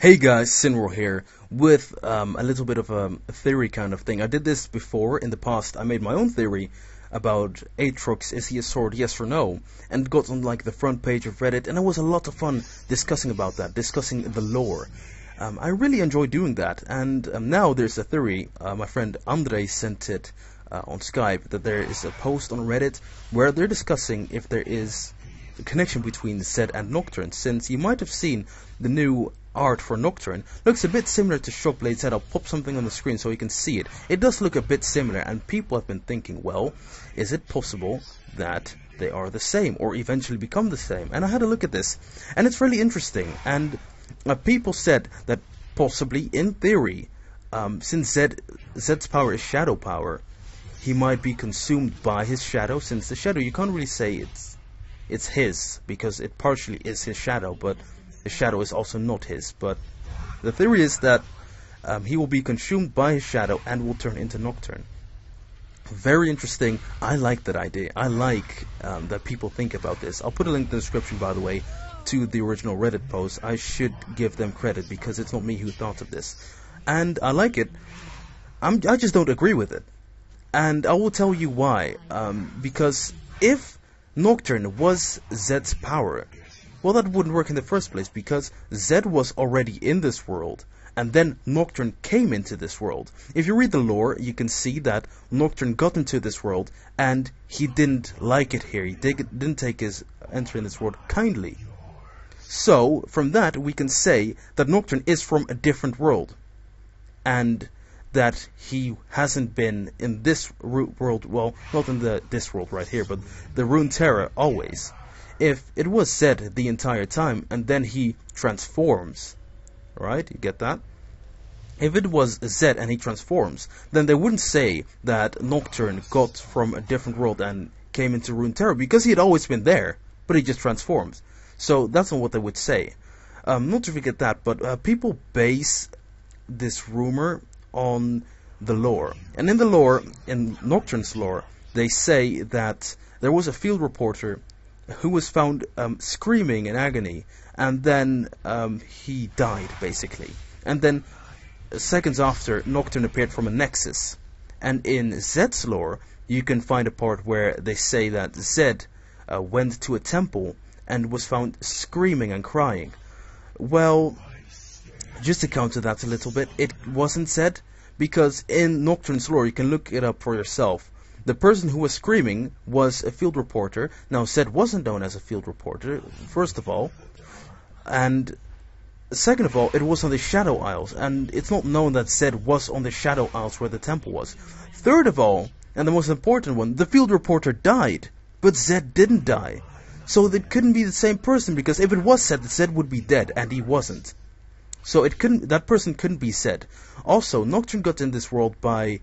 Hey guys, Sinro here with a little bit of a theory kind of thing. I did this before in the past. I made my own theory about Aatrox, is he a sword, yes or no? And got on like the front page of Reddit, and it was a lot of fun discussing about that, discussing the lore. I really enjoy doing that, and now there's a theory. My friend Andre sent it on Skype that there is a post on Reddit where they're discussing if there is a connection between Zed and Nocturne, since you might have seen the new art for Nocturne looks a bit similar to Shockblade Zed. I'll pop something on the screen so you can see it. It does look a bit similar, and people have been thinking, well, is it possible that they are the same or eventually become the same? And I had a look at this, and it's really interesting. And people said that possibly, in theory, since Zed's power is shadow power, he might be consumed by his shadow, since the shadow, you can't really say it's his, because it partially is his shadow, but the shadow is also not his. But the theory is that he will be consumed by his shadow and will turn into Nocturne. Very interesting. I like that idea. I like that people think about this. I'll put a link in the description, by the way, to the original Reddit post. I should give them credit because it's not me who thought of this. And I like it. I just don't agree with it. And I will tell you why. Because if Nocturne was Zed's power, well, that wouldn't work in the first place, because Zed was already in this world, and then Nocturne came into this world. If you read the lore, you can see that Nocturne got into this world, and he didn't like it here. He didn't take his entry in this world kindly. So, from that, we can say that Nocturne is from a different world, and that he hasn't been in this world, well, not in this world right here, but the Runeterra always. If it was Zed the entire time, and then he transforms, right? You get that? If it was Zed and he transforms, then they wouldn't say that Nocturne got from a different world and came into Runeterra, because he had always been there, but he just transforms. So that's not what they would say. Not to forget that, but people base this rumor on the lore. And in the lore, in Nocturne's lore, they say that there was a field reporter who was found screaming in agony, and then he died, basically. And then seconds after, Nocturne appeared from a nexus. And in Zed's lore, you can find a part where they say that Zed went to a temple and was found screaming and crying. Well, just to counter that a little bit, it wasn't Zed, because in Nocturne's lore, you can look it up for yourself. The person who was screaming was a field reporter. Now, Zed wasn't known as a field reporter, first of all. And second of all, it was on the Shadow Isles. And it's not known that Zed was on the Shadow Isles where the temple was. Third of all, and the most important one, the field reporter died. But Zed didn't die. So it couldn't be the same person, because if it was Zed would be dead, and he wasn't. So that person couldn't be Zed. Also, Nocturne got in this world by,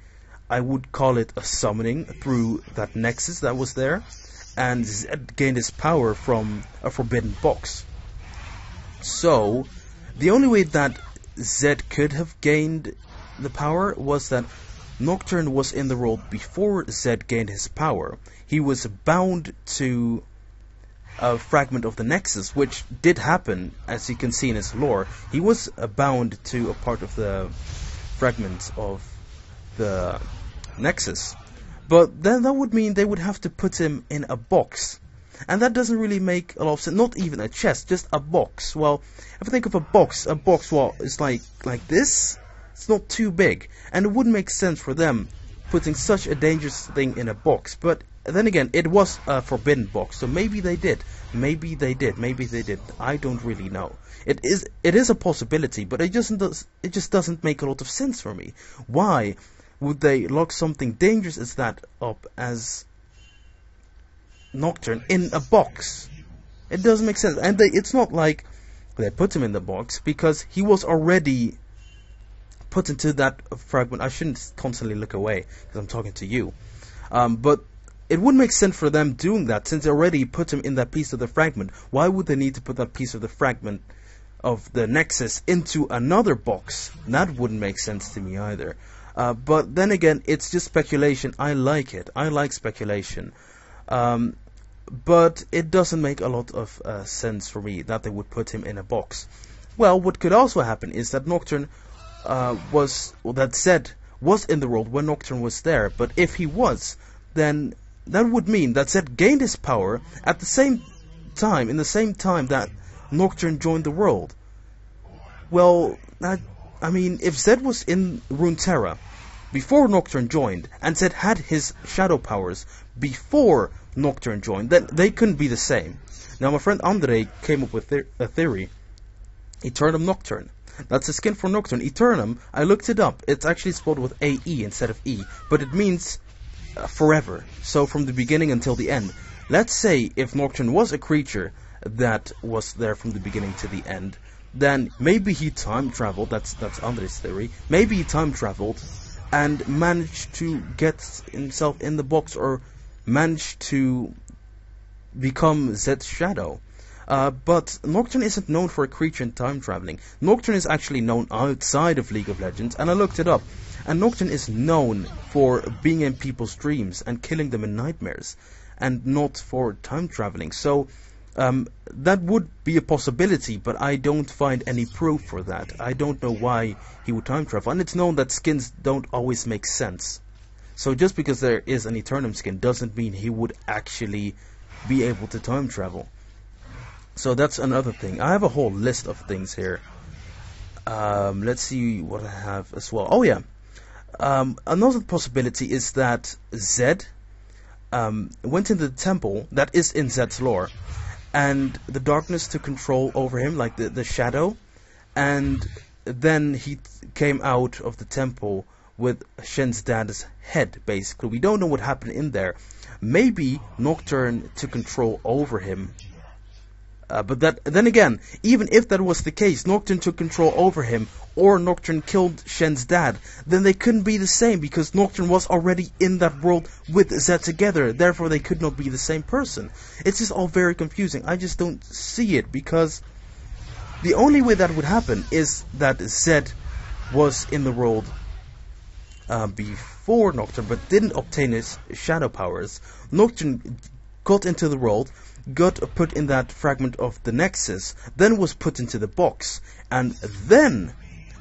I would call it a summoning through that nexus that was there, and Zed gained his power from a forbidden box. So, the only way that Zed could have gained the power was that Nocturne was in the world before Zed gained his power. He was bound to a fragment of the nexus, which did happen, as you can see in his lore. He was bound to a part of the fragment of the nexus, but then that would mean they would have to put him in a box, and that doesn't really make a lot of sense. Not even a chest, just a box. Well, if I think of a box, well, it's like this. It's not too big, and it wouldn't make sense for them putting such a dangerous thing in a box. But then again, it was a forbidden box, so maybe they did. Maybe they did. I don't really know. It is a possibility, but it just doesn't make a lot of sense for me. Why would they lock something dangerous as that up as Nocturne in a box? It doesn't make sense. And it's not like they put him in the box, because he was already put into that fragment. I shouldn't constantly look away because I'm talking to you. But it wouldn't make sense for them doing that, since they already put him in that piece of the fragment. Why would they need to put that piece of the fragment of the Nexus into another box? That wouldn't make sense to me either. But then again, it's just speculation. I like it. I like speculation. But it doesn't make a lot of sense for me that they would put him in a box. Well, what could also happen is that Nocturne that Zed was in the world when Nocturne was there. But if he was, then that would mean that Zed gained his power at the same time, in the same time that Nocturne joined the world. Well, I mean, if Zed was in Runeterra before Nocturne joined, and Zed had his shadow powers before Nocturne joined, then they couldn't be the same. Now, my friend Andre came up with a theory. Eternum Nocturne. That's a skin for Nocturne. Eternum, I looked it up. It's actually spelled with A-E instead of E, but it means forever. So from the beginning until the end. Let's say if Nocturne was a creature that was there from the beginning to the end, then maybe he time traveled. That's Andre's theory. Maybe he time traveled and managed to get himself in the box, or managed to become Zed's shadow. But Nocturne isn't known for a creature in time traveling. Nocturne is actually known outside of League of Legends, and I looked it up. And Nocturne is known for being in people's dreams and killing them in nightmares, and not for time traveling. So that would be a possibility, but I don't find any proof for that. I don't know why he would time travel, and it's known that skins don't always make sense. So just because there is an Eternum skin doesn't mean he would actually be able to time travel. So that's another thing. I have a whole list of things here. Let's see what I have as well. Oh yeah, another possibility is that Zed went into the temple that is in Zed's lore, and the darkness took control over him, like the shadow, and then he came out of the temple with Shen's dad's head, basically. We don't know what happened in there. Maybe Nocturne took control over him. But then again, even if that was the case, Nocturne took control over him, or Nocturne killed Shen's dad, then they couldn't be the same, because Nocturne was already in that world with Zed together. Therefore, they could not be the same person. It's just all very confusing. I just don't see it, because the only way that would happen is that Zed was in the world before Nocturne, but didn't obtain his shadow powers. Nocturne got into the world, got put in that fragment of the Nexus, then was put into the box, and then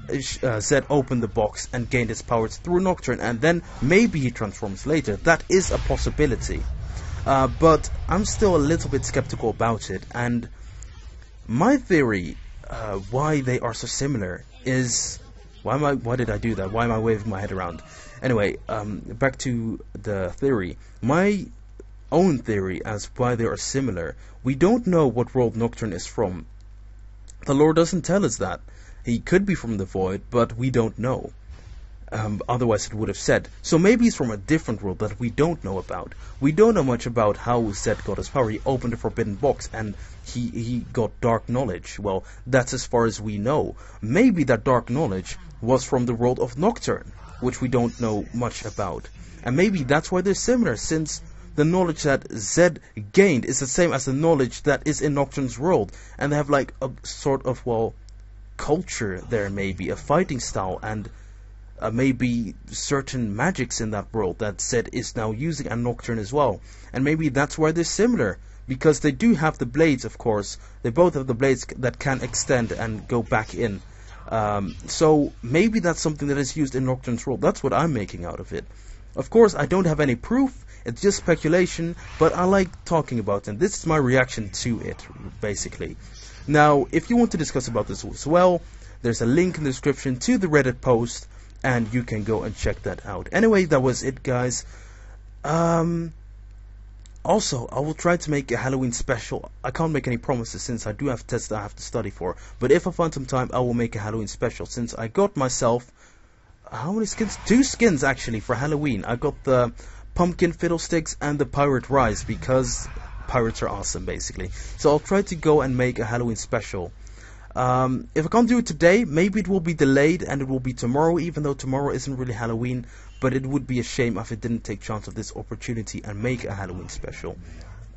Zed opened the box and gained his powers through Nocturne, and then maybe he transforms later. That is a possibility, but I'm still a little bit skeptical about it. And my theory why they are so similar is... Why did I do that? Why am I waving my head around? Anyway, back to the theory. My own theory as why they are similar. We don't know what world Nocturne is from. The lore doesn't tell us that. He could be from the Void, but we don't know. Otherwise it would have said. So maybe he's from a different world that we don't know about. We don't know much about how Zed got his power. He opened a forbidden box and he got dark knowledge. Well, that's as far as we know. Maybe that dark knowledge was from the world of Nocturne, which we don't know much about. And maybe that's why they're similar, since the knowledge that Zed gained is the same as the knowledge that is in Nocturne's world. And they have like a sort of, well, culture there, maybe a fighting style, and maybe certain magics in that world that Zed is now using, and Nocturne as well. And maybe that's why they're similar, because they do have the blades, of course. They both have the blades that can extend and go back in. So maybe that's something that is used in Nocturne's world. That's what I'm making out of it. Of course, I don't have any proof. It's just speculation, but I like talking about it, and this is my reaction to it, basically. Now, if you want to discuss about this as well, there's a link in the description to the Reddit post, and you can go and check that out. Anyway, that was it, guys. Also, I will try to make a Halloween special. I can't make any promises since I do have tests that I have to study for. But if I find some time, I will make a Halloween special, since I got myself... how many skins? 2 skins, actually, for Halloween. I got the Pumpkin Fiddlesticks and the Pirate Rise, because pirates are awesome, basically. So I'll try to go and make a Halloween special. If I can't do it today, maybe it will be delayed and it will be tomorrow, even though tomorrow isn't really Halloween. But it would be a shame if I didn't take chance of this opportunity and make a Halloween special.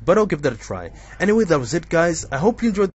But I'll give that a try. Anyway, that was it, guys. I hope you enjoyed